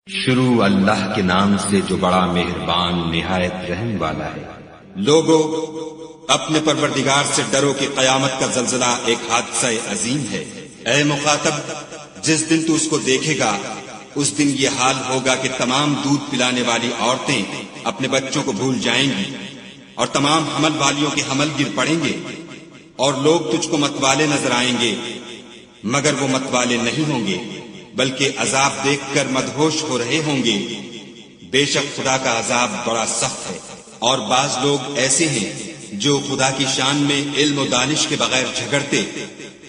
شروع اللہ کے نام سے جو بڑا مہربان نہایت رحم والا ہے۔ لوگو اپنے پروردگار سے ڈرو کہ قیامت کا زلزلہ ایک حادثہ عظیم ہے۔ اے مخاطب، جس دن تو اس کو دیکھے گا اس دن یہ حال ہوگا کہ تمام دودھ پلانے والی عورتیں اپنے بچوں کو بھول جائیں گی اور تمام حمل والیوں کے حمل گر پڑیں گے اور لوگ تجھ کو متوالے نظر آئیں گے، مگر وہ متوالے نہیں ہوں گے بلکہ عذاب دیکھ کر مدہوش ہو رہے ہوں گے۔ بے شک خدا کا عذاب بڑا سخت ہے۔ اور بعض لوگ ایسے ہیں جو خدا کی شان میں علم و دانش کے بغیر جھگڑتے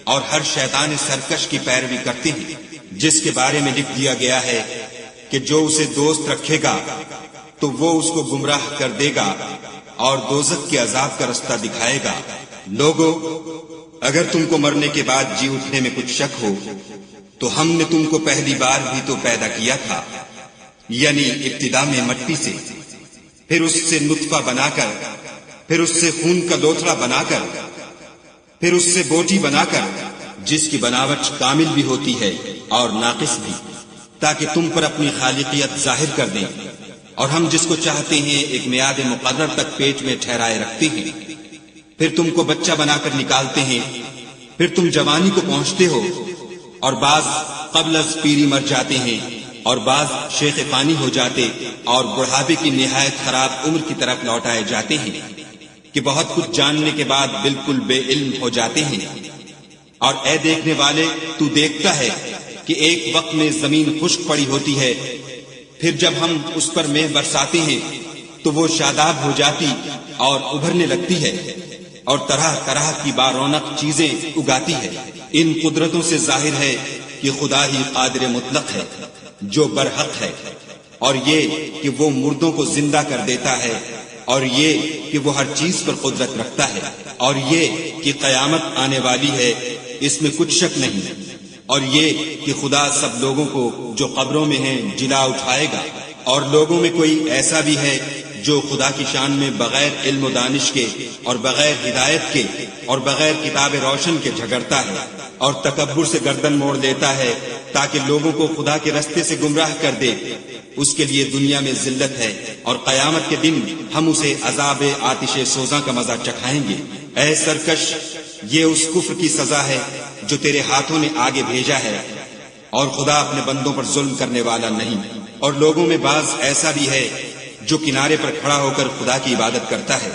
اور ہر شیطان سرکش کی پیروی کرتے ہیں، جس کے بارے میں لکھ دیا گیا ہے کہ جو اسے دوست رکھے گا تو وہ اس کو گمراہ کر دے گا اور دوزخ کے عذاب کا رستہ دکھائے گا۔ لوگو اگر تم کو مرنے کے بعد جی اٹھنے میں کچھ شک ہو تو ہم نے تم کو پہلی بار بھی تو پیدا کیا تھا، یعنی ابتدا میں مٹی سے، پھر اس سے نطفہ بنا کر، پھر اس سے خون کا لوتھڑا بنا کر، پھر اس سے بوٹی بنا کر، جس کی بناوٹ کامل بھی ہوتی ہے اور ناقص بھی، تاکہ تم پر اپنی خالقیت ظاہر کر دیں۔ اور ہم جس کو چاہتے ہیں ایک میعاد مقرر تک پیٹ میں ٹھہرائے رکھتے ہیں، پھر تم کو بچہ بنا کر نکالتے ہیں، پھر تم جوانی کو پہنچتے ہو، اور بعض قبل از پیری مر جاتے ہیں اور بعض شیخ فانی ہو جاتے اور بڑھاپے کی نہایت خراب عمر کی طرف لوٹائے جاتے ہیں کہ بہت کچھ جاننے کے بعد بالکل بے علم ہو جاتے ہیں۔ اور اے دیکھنے والے، تو دیکھتا ہے کہ ایک وقت میں زمین خشک پڑی ہوتی ہے، پھر جب ہم اس پر مے برساتے ہیں تو وہ شاداب ہو جاتی اور ابھرنے لگتی ہے اور طرح طرح کی بارونق چیزیں اگاتی ہے۔ ان قدرتوں سے ظاہر ہے کہ خدا ہی قادر مطلق ہے جو برحق ہے، اور یہ کہ وہ مردوں کو زندہ کر دیتا ہے، اور یہ کہ وہ ہر چیز پر قدرت رکھتا ہے، اور یہ کہ قیامت آنے والی ہے، اس میں کچھ شک نہیں، اور یہ کہ خدا سب لوگوں کو جو قبروں میں ہیں جلا اٹھائے گا۔ اور لوگوں میں کوئی ایسا بھی ہے جو خدا کی شان میں بغیر علم و دانش کے اور بغیر ہدایت کے اور بغیر کتاب روشن کے جھگڑتا ہے اور تکبر سے گردن موڑ لیتا ہے تاکہ لوگوں کو خدا کے رستے سے گمراہ کر دے۔ اس کے لیے دنیا میں ذلت ہے اور قیامت کے دن ہم اسے عذاب آتش سوزاں کا مزہ چکھائیں گے۔ اے سرکش، یہ اس کفر کی سزا ہے جو تیرے ہاتھوں نے آگے بھیجا ہے، اور خدا اپنے بندوں پر ظلم کرنے والا نہیں۔ اور لوگوں میں بعض ایسا بھی ہے جو کنارے پر کھڑا ہو کر خدا کی عبادت کرتا ہے،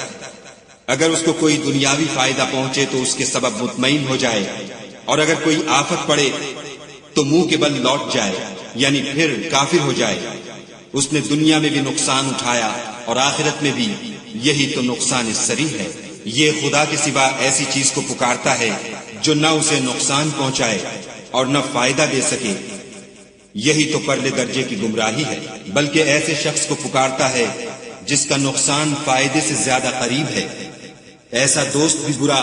اگر اس کو کوئی دنیاوی فائدہ پہنچے تو اس کے سبب مطمئن ہو جائے، اور اگر کوئی آفت پڑے تو منہ کے بل لوٹ جائے، یعنی پھر کافر ہو جائے۔ اس نے دنیا میں بھی نقصان اٹھایا اور آخرت میں بھی، یہی تو نقصان سری ہے۔ یہ خدا کے سوا ایسی چیز کو پکارتا ہے جو نہ اسے نقصان پہنچائے اور نہ فائدہ دے سکے، یہی تو پرلے درجے کی گمراہی ہے۔ بلکہ ایسے شخص کو پکارتا ہے جس کا نقصان فائدے سے زیادہ قریب ہے۔ ایسا دوست بھی برا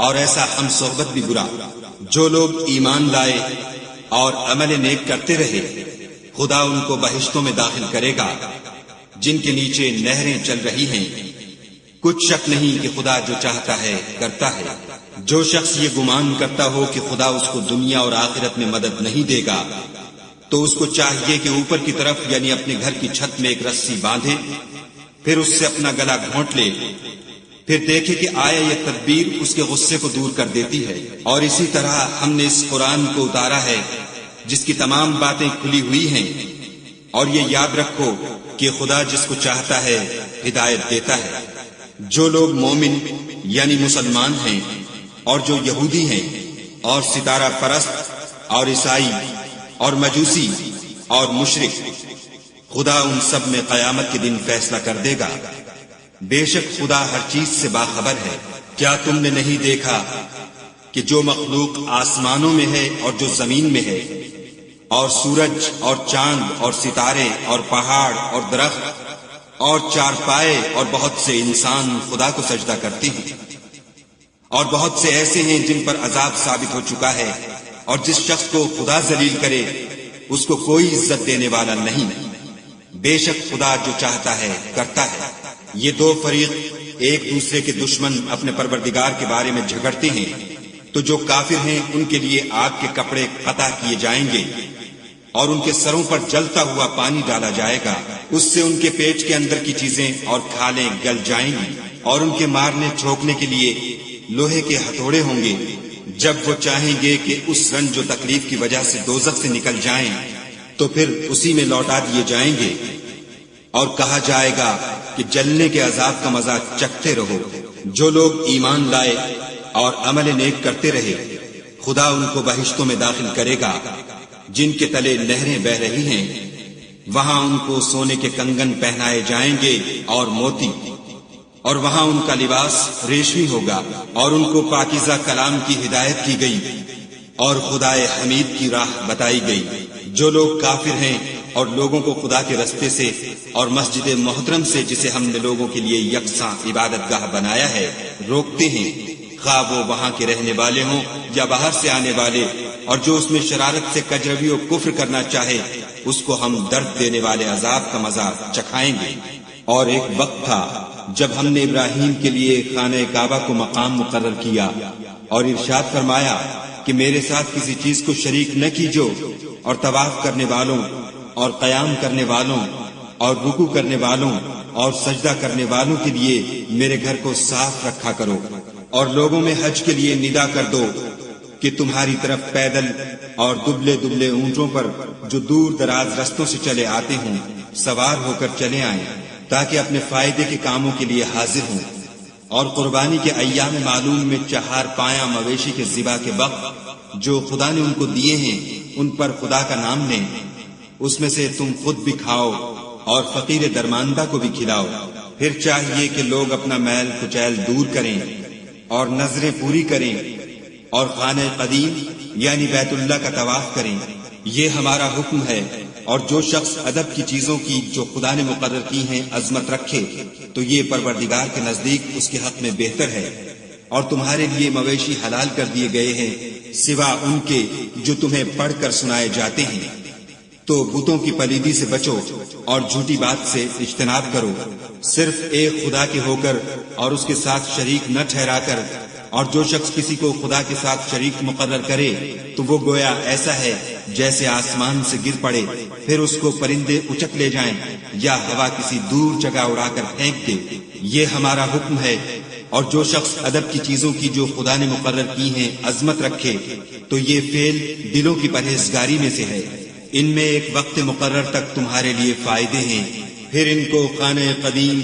اور ایسا ہم صحبت بھی برا۔ جو لوگ ایمان لائے اور عمل نیک کرتے رہے، خدا ان کو بہشتوں میں داخل کرے گا جن کے نیچے نہریں چل رہی ہیں۔ کچھ شک نہیں کہ خدا جو چاہتا ہے کرتا ہے۔ جو شخص یہ گمان کرتا ہو کہ خدا اس کو دنیا اور آخرت میں مدد نہیں دے گا تو اس کو چاہیے کہ اوپر کی طرف یعنی اپنے گھر کی چھت میں ایک رسی باندھے، پھر اس سے اپنا گلا گھونٹ لے، پھر دیکھے کہ آیا یہ تدبیر اس کے غصے کو دور کر دیتی ہے۔ اور اسی طرح ہم نے اس قرآن کو اتارا ہے جس کی تمام باتیں کھلی ہوئی ہیں۔ اور یہ یاد رکھو کہ خدا جس کو چاہتا ہے ہدایت دیتا ہے۔ جو لوگ مومن یعنی مسلمان ہیں اور جو یہودی ہیں اور ستارہ پرست اور عیسائی اور مجوسی اور مشرک، خدا ان سب میں قیامت کے دن فیصلہ کر دے گا۔ بے شک خدا ہر چیز سے باخبر ہے۔ کیا تم نے نہیں دیکھا کہ جو مخلوق آسمانوں میں ہے اور جو زمین میں ہے، اور سورج اور چاند اور ستارے اور پہاڑ اور درخت اور چارپائے اور بہت سے انسان خدا کو سجدہ کرتے ہیں، اور بہت سے ایسے ہیں جن پر عذاب ثابت ہو چکا ہے، اور جس شخص کو خدا ذلیل کرے اس کو کوئی عزت دینے والا نہیں۔ بے شک خدا جو چاہتا ہے کرتا ہے۔ یہ دو فریق ایک دوسرے کے دشمن اپنے پروردگار کے بارے میں جھگڑتے ہیں، تو جو کافر ہیں ان کے لیے آگ کے کپڑے قطع کیے جائیں گے، اور ان کے سروں پر جلتا ہوا پانی ڈالا جائے گا، اس سے ان کے پیٹ کے اندر کی چیزیں اور کھالیں گل جائیں گی، اور ان کے مارنے چھوکنے کے لیے لوہے کے ہتھوڑے ہوں گے۔ جب وہ چاہیں گے کہ اس رنج و تکلیف کی وجہ سے دوزخ سے نکل جائیں تو پھر اسی میں لوٹا دیے جائیں گے، اور کہا جائے گا کہ جلنے کے عذاب کا مزہ چکھتے رہو۔ جو لوگ ایمان لائے اور عمل نیک کرتے رہے، خدا ان کو بہشتوں میں داخل کرے گا جن کے تلے نہریں بہ رہی ہیں، وہاں ان کو سونے کے کنگن پہنائے جائیں گے اور موتی، اور وہاں ان کا لباس ریشمی ہوگا، اور ان کو پاکیزہ کلام کی ہدایت کی گئی اور خدائے حمید کی راہ بتائی گئی۔ جو لوگ کافر ہیں اور لوگوں کو خدا کے رستے سے اور مسجد محترم سے، جسے ہم نے لوگوں کے لیے یکساں عبادت گاہ بنایا ہے، روکتے ہیں، خواہ وہ وہاں کے رہنے والے ہوں یا باہر سے آنے والے، اور جو اس میں شرارت سے کجروی و کفر کرنا چاہے اس کو ہم درد دینے والے عذاب کا مزہ چکھائیں گے۔ اور ایک وقت تھا جب ہم نے ابراہیم کے لیے خانہ کعبہ کو مقام مقرر کیا اور ارشاد فرمایا کہ میرے ساتھ کسی چیز کو شریک نہ کیجو، اور طواف کرنے والوں اور قیام کرنے والوں اور رکوع کرنے والوں اور سجدہ کرنے والوں کے لیے میرے گھر کو صاف رکھا کرو، اور لوگوں میں حج کے لیے ندا کر دو کہ تمہاری طرف پیدل اور دبلے دبلے اونٹوں پر جو دور دراز رستوں سے چلے آتے ہوں سوار ہو کر چلے آئیں، تاکہ اپنے فائدے کے کاموں کے لیے حاضر ہوں۔ اور قربانی کے ایام معلوم میں 4 پایہ مویشی کے ذبح کے وقت جو خدا نے ان کو دیے ہیں ان پر خدا کا نام لیں، اس میں سے تم خود بھی کھاؤ اور فقیر درماندہ کو بھی کھلاؤ۔ پھر چاہیے کہ لوگ اپنا میل کچیل دور کریں اور نظریں پوری کریں اور خانہ قدیم یعنی بیت اللہ کا طواف کریں، یہ ہمارا حکم ہے۔ اور جو شخص ادب کی چیزوں کی جو خدا نے مقرر کی ہیں عظمت رکھے تو یہ پروردگار کے نزدیک اس کے حق میں بہتر ہے۔ اور تمہارے لیے مویشی حلال کر دیے گئے ہیں سوا ان کے جو تمہیں پڑھ کر سنائے جاتے ہیں، تو بتوں کی پلیدی سے بچو اور جھوٹی بات سے اجتناب کرو، صرف ایک خدا کے ہو کر اور اس کے ساتھ شریک نہ ٹھہرا کر۔ اور جو شخص کسی کو خدا کے ساتھ شریک مقرر کرے تو وہ گویا ایسا ہے جیسے آسمان سے گر پڑے، پھر اس کو پرندے اچک لے جائیں یا ہوا کسی دور جگہ اڑا کر پھینک دے، یہ ہمارا حکم ہے۔ اور جو شخص ادب کی چیزوں کی جو خدا نے مقرر کی ہیں عظمت رکھے تو یہ فعل دلوں کی پرہیزگاری میں سے ہے۔ ان میں ایک وقت مقرر تک تمہارے لیے فائدے ہیں، پھر ان کو خانہ قدیم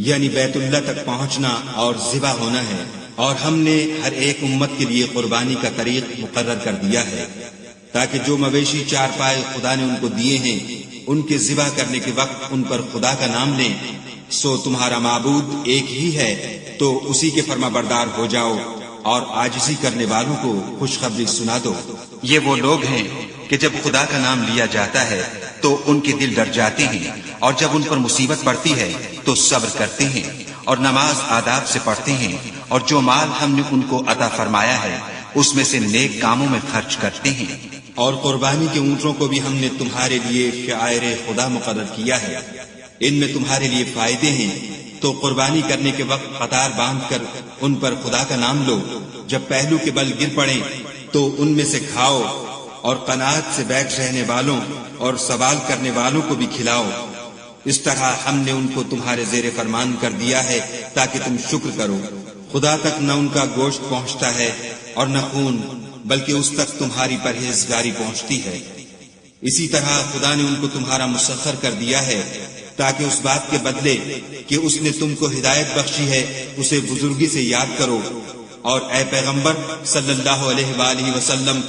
یعنی بیت اللہ تک پہنچنا اور ذبح ہونا ہے۔ اور ہم نے ہر ایک امت کے لیے قربانی کا طریق مقرر کر دیا ہے، تاکہ جو مویشی 4 پائے خدا نے ان کو دیے ہیں ان کے ذبح کرنے کے وقت ان پر خدا کا نام لیں۔ سو تمہارا معبود ایک ہی ہے، تو اسی کے فرما بردار ہو جاؤ اور عاجزی کرنے والوں کو خوشخبری سنا دو۔ یہ وہ لوگ ہیں کہ جب خدا کا نام لیا جاتا ہے تو ان کے دل ڈر جاتے ہیں، اور جب ان پر مصیبت پڑتی ہے تو صبر کرتے ہیں اور نماز آداب سے پڑھتے ہیں، اور جو مال ہم نے ان کو عطا فرمایا ہے اس میں سے نیک کاموں میں خرچ کرتے ہیں۔ اور قربانی کے اونٹوں کو بھی ہم نے تمہارے لیے شعائر خدا مقرر کیا ہے، ان میں تمہارے لیے فائدے ہیں، تو قربانی کرنے کے وقت قطار باندھ کر ان پر خدا کا نام لو۔ جب پہلو کے بل گر پڑیں تو ان میں سے کھاؤ، اور قناعت سے بیٹھ رہنے والوں اور سوال کرنے والوں کو بھی کھلاؤ۔ اس طرح ہم نے ان کو تمہارے زیر فرمان کر دیا ہے تاکہ تم شکر کرو۔ خدا تک نہ ان کا گوشت پہنچتا ہے اور نہ خون، بلکہ اس تک تمہاری پرہیزگاری پہنچتی ہے۔ اسی طرح خدا نے ان کو تمہارا مسخر کر دیا ہے تاکہ اس بات کے بدلے کہ اس نے تم کو ہدایت بخشی ہے اسے بزرگی سے یاد کرو۔ اور اے پیغمبر صلی اللہ علیہ وآلہ وسلم،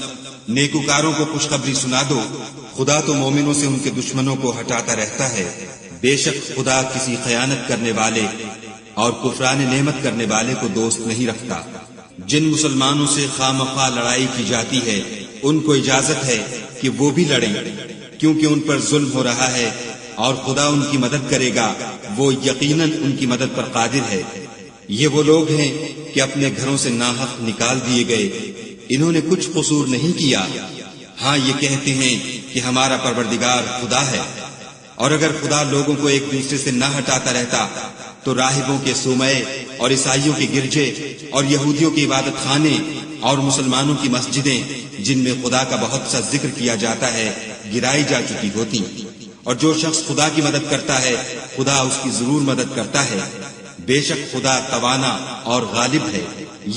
نیکوکاروں کو خوشخبری سنا دو، خدا تو مومنوں سے ان کے دشمنوں کو ہٹاتا رہتا ہے۔ بے شک خدا کسی خیانت کرنے والے اور کفران نعمت کرنے والے کو دوست نہیں رکھتا۔ جن مسلمانوں سے خواہ لڑائی کی جاتی ہے ان کو اجازت ہے کہ وہ بھی لڑیں، کیونکہ ان پر ظلم ہو رہا ہے، اور خدا ان کی مدد کرے گا، وہ یقیناً ان کی مدد پر قادر ہے۔ یہ وہ لوگ ہیں کہ اپنے گھروں سے ناحق نکال دیے گئے، انہوں نے کچھ قصور نہیں کیا، ہاں یہ کہتے ہیں کہ ہمارا پروردگار خدا ہے۔ اور اگر خدا لوگوں کو ایک دوسرے سے نہ ہٹاتا رہتا تو راہبوں کے صومعے اور عیسائیوں کے گرجے اور یہودیوں کے عبادت خانے اور مسلمانوں کی مسجدیں جن میں خدا کا بہت سا ذکر کیا جاتا ہے گرائی جا چکی ہوتی، اور جو شخص خدا کی مدد کرتا ہے خدا اس کی ضرور مدد کرتا ہے، بے شک خدا توانا اور غالب ہے۔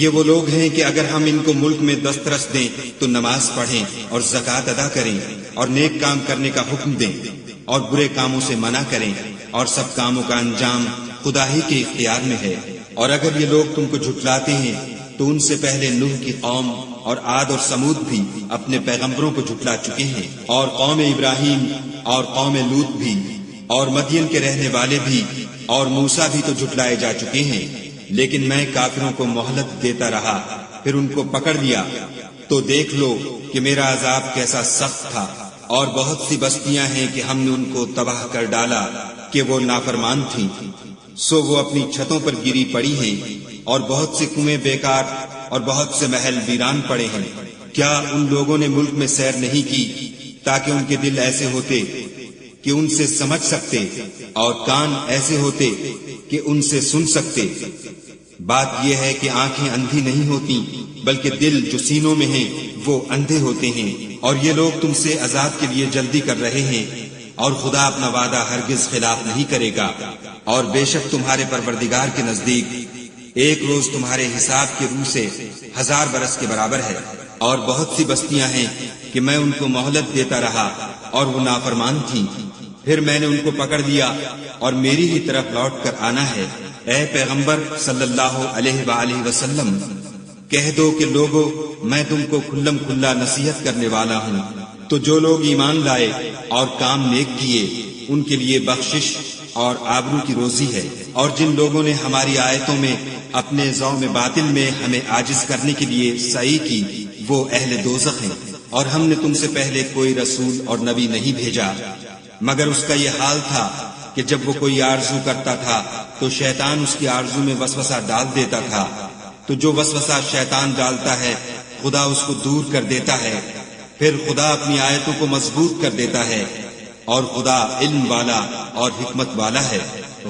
یہ وہ لوگ ہیں کہ اگر ہم ان کو ملک میں دسترس دیں تو نماز پڑھیں اور زکوٰۃ ادا کریں اور نیک کام کرنے کا حکم دیں اور برے کاموں سے منع کریں، اور سب کاموں کا انجام خدا ہی کے اختیار میں ہے۔ اور اگر یہ لوگ تم کو جھٹلاتے ہیں تو ان سے پہلے نوح کی قوم اور عاد اور سمود بھی اپنے پیغمبروں کو جھٹلا چکے ہیں، اور قوم ابراہیم اور قوم لوط بھی، اور مدین کے رہنے والے بھی، اور موسیٰ بھی تو جھٹلائے جا چکے ہیں، لیکن میں کافروں کو مہلت دیتا رہا، پھر ان کو پکڑ لیا تو دیکھ لو کہ میرا عذاب کیسا سخت تھا۔ اور بہت سی بستیاں ہیں کہ ہم نے ان کو تباہ کر ڈالا کہ وہ نافرمان تھیں، سو وہ اپنی چھتوں پر گری پڑی ہیں، اور بہت سے کنویں بیکار اور بہت سے محل ویران پڑے ہیں۔ کیا ان لوگوں نے ملک میں سیر نہیں کی تاکہ ان کے دل ایسے ہوتے کہ ان سے سمجھ سکتے اور کان ایسے ہوتے کہ ان سے سن سکتے؟ بات یہ ہے کہ آنکھیں اندھی نہیں ہوتی بلکہ دل جو سینوں میں ہیں وہ اندھے ہوتے ہیں، اور یہ لوگ تم سے عذاب کے لیے جلدی کر رہے ہیں، اور خدا اپنا وعدہ ہرگز خلاف نہیں کرے گا۔ اور بے شک تمہارے پروردگار کے نزدیک ایک روز تمہارے حساب کی روح سے 1000 برس کے برابر ہے۔ اور بہت سی بستیاں ہیں کہ میں ان کو مہلت دیتا رہا اور وہ نافرمان تھیں، پھر میں نے ان کو پکڑ لیا اور میری ہی طرف لوٹ کر آنا ہے۔ اے پیغمبر صلی اللہ علیہ وآلہ وسلم، کہہ دو کہ لوگو میں تم کو کھلم کھلا نصیحت کرنے والا ہوں، تو جو لوگ ایمان لائے اور کام نیک کیے ان کے لیے بخشش اور آبرو کی روزی ہے، اور جن لوگوں نے ہماری آیتوں میں اپنے ذوق باطل میں ہمیں عاجز کرنے کے لیے سعی کی وہ اہل دوزخ ہیں۔ اور ہم نے تم سے پہلے کوئی رسول اور نبی نہیں بھیجا مگر اس کا یہ حال تھا کہ جب وہ کوئی آرزو کرتا تھا تو شیطان اس کی آرزو میں وسوسہ ڈال دیتا تھا، تو جو وسوسہ شیطان ڈالتا ہے خدا اس کو دور کر دیتا ہے، پھر خدا اپنی آیتوں کو مضبوط کر دیتا ہے، اور خدا علم والا اور حکمت والا ہے۔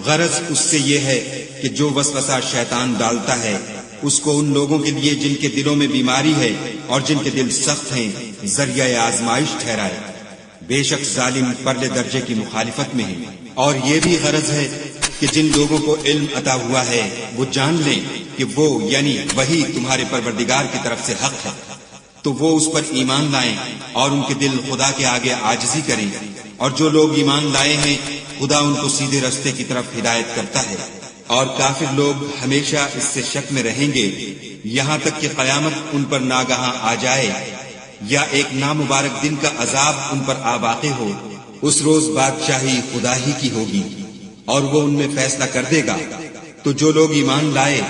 غرض اس سے یہ ہے کہ جو وسوسہ شیطان ڈالتا ہے اس کو ان لوگوں کے لیے جن کے دلوں میں بیماری ہے اور جن کے دل سخت ہیں ذریعہ آزمائش ٹھہرائے۔ بے شک ظالم پرلے درجے کی مخالفت میں ہیں۔ اور یہ بھی غرض ہے کہ جن لوگوں کو علم عطا ہوا ہے وہ جان لیں کہ وہ یعنی وہی تمہارے پروردگار کی طرف سے حق ہے، تو وہ اس پر ایمان لائیں اور ان کے دل خدا کے آگے عاجزی کریں، اور جو لوگ ایمان لائے ہیں خدا ان کو سیدھے رستے کی طرف ہدایت کرتا ہے۔ اور کافر لوگ ہمیشہ اس سے شک میں رہیں گے یہاں تک کہ قیامت ان پر ناگہاں آ جائے یا ایک نامبارک دن کا عذاب ان پر آ واقع ہو۔ اس روز بادشاہی خدا ہی کی ہوگی اور وہ ان میں فیصلہ کر دے گا۔ تو جو لوگ ایمان لائے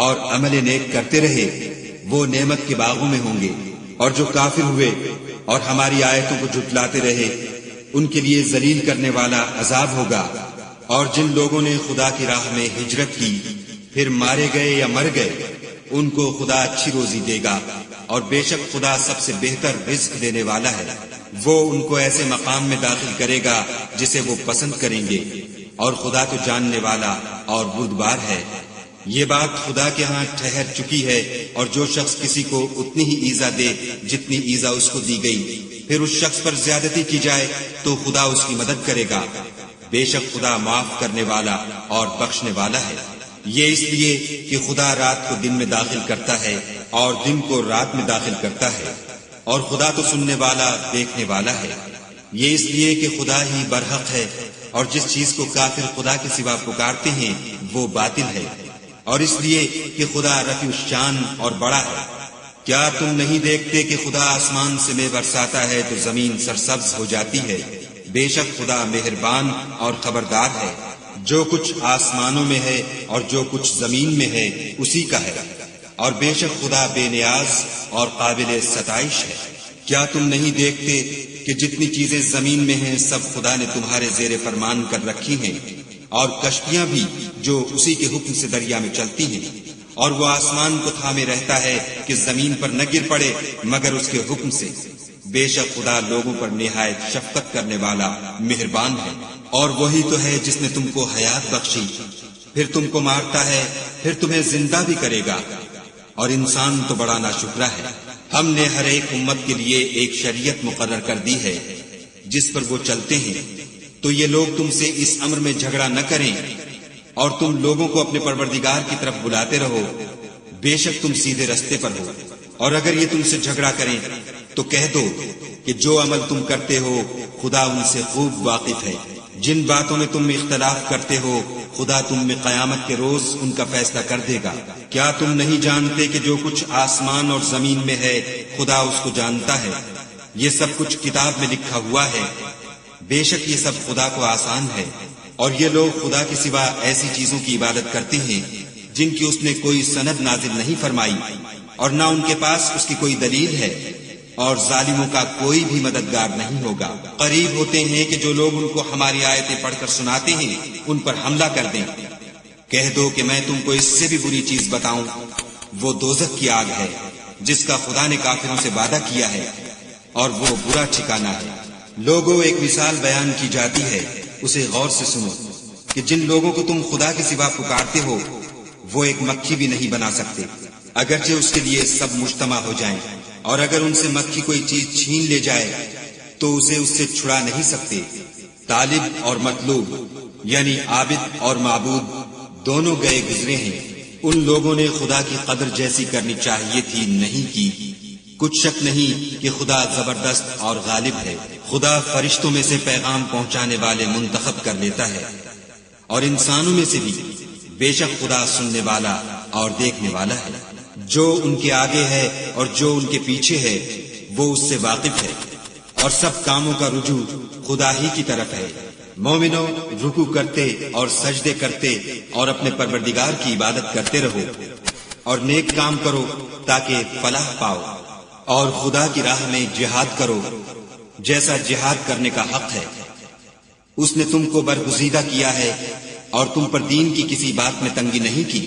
اور عمل نیک کرتے رہے وہ نعمت کے باغوں میں ہوں گے، اور جو کافر ہوئے اور ہماری آیتوں کو جھٹلاتے رہے ان کے لیے ذلیل کرنے والا عذاب ہوگا۔ اور جن لوگوں نے خدا کی راہ میں ہجرت کی پھر مارے گئے یا مر گئے ان کو خدا اچھی روزی دے گا، اور بے شک خدا سب سے بہتر رزق دینے والا ہے۔ وہ ان کو ایسے مقام میں داخل کرے گا جسے وہ پسند کریں گے، اور خدا تو جاننے والا اور بردبار ہے۔ یہ بات خدا کے ہاں ٹھہر چکی ہے، اور جو شخص کسی کو اتنی ہی ایذا دے جتنی ایذا اس کو دی گئی پھر اس شخص پر زیادتی کی جائے تو خدا اس کی مدد کرے گا۔ بے شک خدا معاف کرنے والا اور بخشنے والا ہے۔ یہ اس لیے کہ خدا رات کو دن میں داخل کرتا ہے اور دن کو رات میں داخل کرتا ہے، اور خدا تو سننے والا دیکھنے والا ہے۔ یہ اس لیے کہ خدا ہی برحق ہے، اور جس چیز کو کافر خدا کے سوا پکارتے ہیں وہ باطل ہے، اور اس لیے کہ خدا رفیع الشان اور بڑا ہے۔ کیا تم نہیں دیکھتے کہ خدا آسمان سے مے برساتا ہے تو زمین سرسبز ہو جاتی ہے؟ بے شک خدا مہربان اور خبردار ہے۔ جو کچھ آسمانوں میں ہے اور جو کچھ زمین میں ہے اسی کا ہے، اور بے شک خدا بے نیاز اور قابل ستائش ہے۔ کیا تم نہیں دیکھتے کہ جتنی چیزیں زمین میں ہیں سب خدا نے تمہارے زیر فرمان کر رکھی ہیں، اور کشتیاں بھی جو اسی کے حکم سے دریا میں چلتی ہیں، اور وہ آسمان کو تھامے رہتا ہے کہ زمین پر نہ گر پڑے مگر اس کے حکم سے۔ بے شک خدا لوگوں پر نہایت شفقت کرنے والا مہربان ہے۔ اور وہی تو ہے جس نے تم کو حیات بخشی پھر تم کو مارتا ہے، پھر تمہیں زندہ بھی کرے گا، اور انسان تو بڑا ناشکرا ہے۔ ہم نے ہر ایک امت کے لیے ایک شریعت مقرر کر دی ہے جس پر وہ چلتے ہیں، تو یہ لوگ تم سے اس امر میں جھگڑا نہ کریں، اور تم لوگوں کو اپنے پروردگار کی طرف بلاتے رہو، بے شک تم سیدھے رستے پر ہو۔ اور اگر یہ تم سے جھگڑا کریں تو کہہ دو کہ جو عمل تم کرتے ہو خدا ان سے خوب واقف ہے۔ جن باتوں میں تم اختلاف کرتے ہو خدا تم میں قیامت کے روز ان کا فیصلہ کر دے گا۔ کیا تم نہیں جانتے کہ جو کچھ آسمان اور زمین میں ہے خدا اس کو جانتا ہے؟ یہ سب کچھ کتاب میں لکھا ہوا ہے۔ بے شک یہ سب خدا کو آسان ہے۔ اور یہ لوگ خدا کے سوا ایسی چیزوں کی عبادت کرتے ہیں جن کی اس نے کوئی سند نازل نہیں فرمائی، اور نہ ان کے پاس اس کی کوئی دلیل ہے، اور ظالموں کا کوئی بھی مددگار نہیں ہوگا۔ قریب ہوتے ہیں کہ جو لوگ ان کو ہماری آیتیں پڑھ کر سناتے ہیں ان پر حملہ کر دیں۔ کہہ دو کہ میں تم کو اس سے بھی بری چیز بتاؤں، وہ دوزخ کی آگ ہے جس کا خدا نے کافروں سے وعدہ کیا ہے، اور وہ برا ٹھکانہ ہے۔ لوگوں، ایک مثال بیان کی جاتی ہے، اسے غور سے سنو کہ جن لوگوں کو تم خدا کے سوا پکارتے ہو وہ ایک مکھی بھی نہیں بنا سکتے، اگرچہ اس کے لیے سب مجتمع ہو جائیں، اور اگر ان سے مکھی کوئی چیز چھین لے جائے تو اسے اس سے چھڑا نہیں سکتے۔ طالب اور مطلوب یعنی عابد اور معبود دونوں گئے گزرے ہیں۔ ان لوگوں نے خدا کی قدر جیسی کرنی چاہیے تھی، نہیں کی۔ کچھ شک نہیں کہ خدا زبردست اور غالب ہے۔ خدا فرشتوں میں سے پیغام پہنچانے والے منتخب کر لیتا ہے، اور انسانوں میں سے بھی، بے شک خدا سننے والا اور دیکھنے والا ہے۔ جو ان کے آگے ہے اور جو ان کے پیچھے ہے وہ اس سے واقف ہے، اور سب کاموں کا رجوع خدا ہی کی طرف ہے۔ مومنو، رکوع کرتے اور سجدے کرتے اور اپنے پروردگار کی عبادت کرتے رہو، اور نیک کام کرو تاکہ فلاح پاؤ، اور خدا کی راہ میں جہاد کرو جیسا جہاد کرنے کا حق ہے۔ اس نے تم کو برگزیدہ کیا ہے اور تم پر دین کی کسی بات میں تنگی نہیں کی،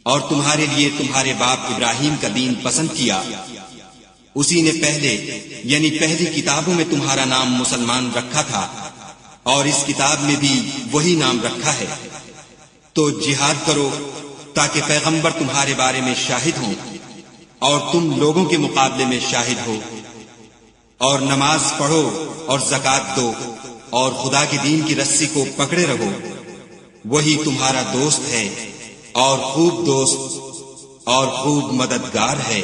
اور تمہارے لیے تمہارے باپ ابراہیم کا دین پسند کیا۔ اسی نے پہلے یعنی پہلی کتابوں میں تمہارا نام مسلمان رکھا تھا، اور اس کتاب میں بھی وہی نام رکھا ہے۔ تو جہاد کرو تاکہ پیغمبر تمہارے بارے میں شاہد ہوں اور تم لوگوں کے مقابلے میں شاہد ہو، اور نماز پڑھو اور زکوٰۃ دو، اور خدا کے دین کی رسی کو پکڑے رہو، وہی تمہارا دوست ہے، اور خوب دوست اور خوب مددگار ہے۔